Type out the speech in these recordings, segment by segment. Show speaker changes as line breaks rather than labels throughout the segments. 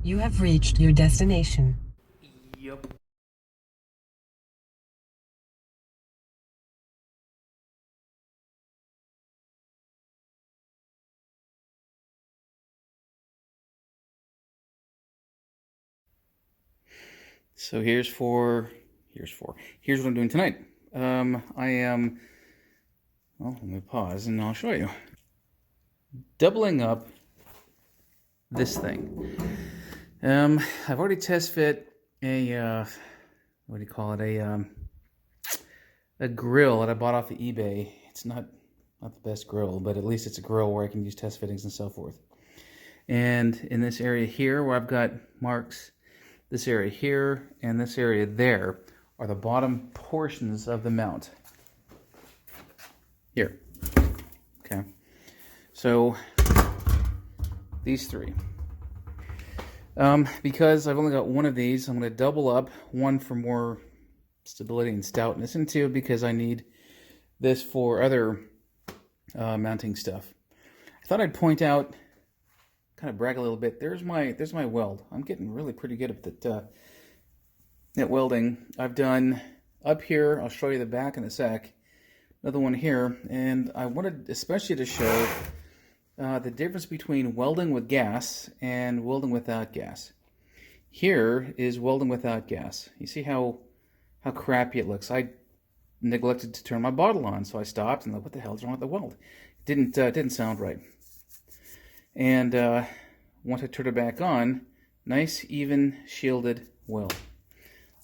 You have reached your destination.
Yep. So here's what I'm doing tonight. I am, well, let me pause and I'll show you. Doubling up this thing. I've already test fit what do you call it? A grill that I bought off of eBay. It's not the best grill, but at least it's a grill where I can use test fittings and so forth. And in this area here where I've got marks, this area here and this area there are the bottom portions of the mount. Here. Okay. So these three. Because I've only got one of these, I'm going to double up, one for more stability and stoutness, and two because I need this for other mounting stuff. I thought I'd point out, kind of brag a little bit. There's my weld. I'm getting really pretty good at welding. I've done up here. I'll show you the back in a sec. Another one here, and I wanted especially to show the difference between welding with gas and welding without gas. Here is welding without gas. You see how crappy it looks. I neglected to turn my bottle on, so I stopped and thought, what the hell's wrong with the weld? It didn't sound right. And once I turned it back on, nice, even, shielded weld.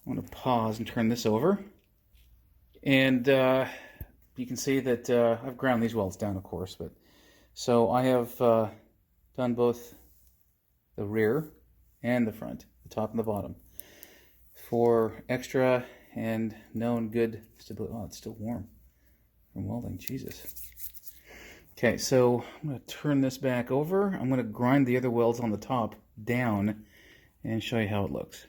I'm going to pause and turn this over. And you can see that I've ground these welds down, of course. But so I have done both the rear and the front, the top and the bottom, for extra and known good stability. Oh, it's still warm from welding. Jesus. Okay, so I'm going to turn this back over. I'm going to grind the other welds on the top down and show you how it looks.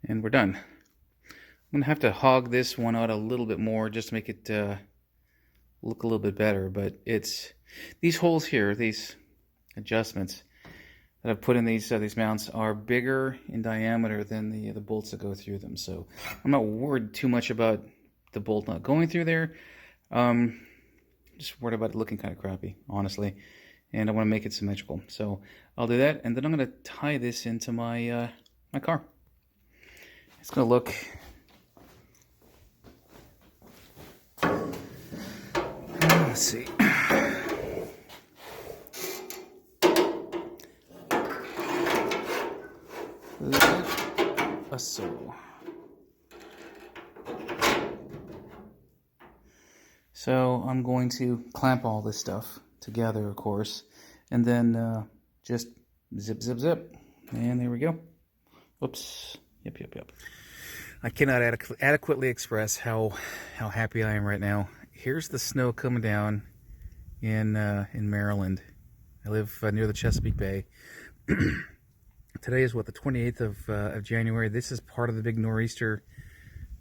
And we're done. I'm going to have to hog this one out a little bit more just to make it look a little bit better. But it's these holes here, these adjustments that I've put in these mounts are bigger in diameter than the bolts that go through them. So I'm not worried too much about the bolt not going through there. Just worried about it looking kind of crappy, honestly, and I want to make it symmetrical. So I'll do that, and then I'm going to tie this into my my car. It's going to look. Let's see. So I'm going to clamp all this stuff together, of course, and then just zip, zip, zip, and there we go. Whoops. Yep. I cannot adequately express how happy I am right now. Here's the snow coming down in Maryland. I live near the Chesapeake Bay. Today is what, the 28th of January. This is part of the big nor'easter,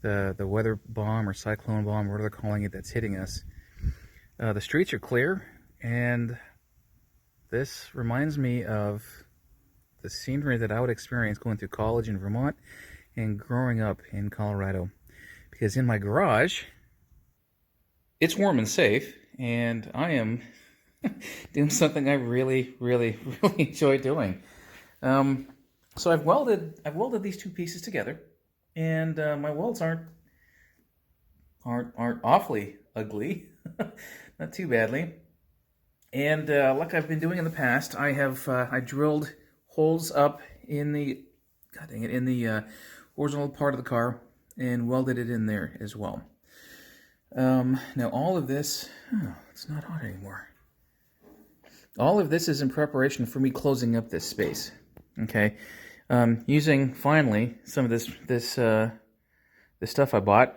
the weather bomb or cyclone bomb, whatever they're calling it, that's hitting us. The streets are clear, and this reminds me of the scenery that I would experience going through college in Vermont and growing up in Colorado. Because in my garage, it's warm and safe, and I am doing something I really enjoy doing. So I've welded these two pieces together, and my welds aren't awfully ugly, not too badly. And like I've been doing in the past, I have I drilled holes up in the horizontal part of the car and welded it in there as well. Now all of this, it's not hot anymore. All of this is in preparation for me closing up this space. Okay, using finally some of this stuff I bought,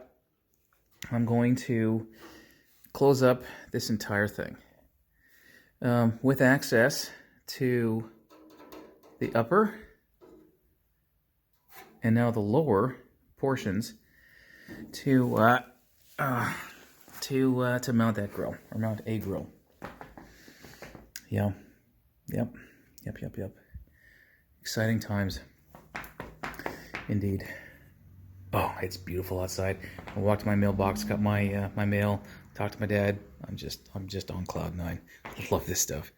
I'm going to close up this entire thing with access to the upper and now the lower portions to mount that grill, or mount a grill. Yeah, yep. Exciting times. Indeed. Oh, it's beautiful outside. I walked to my mailbox, got my my mail, talked to my dad. I'm just on cloud nine. I love this stuff.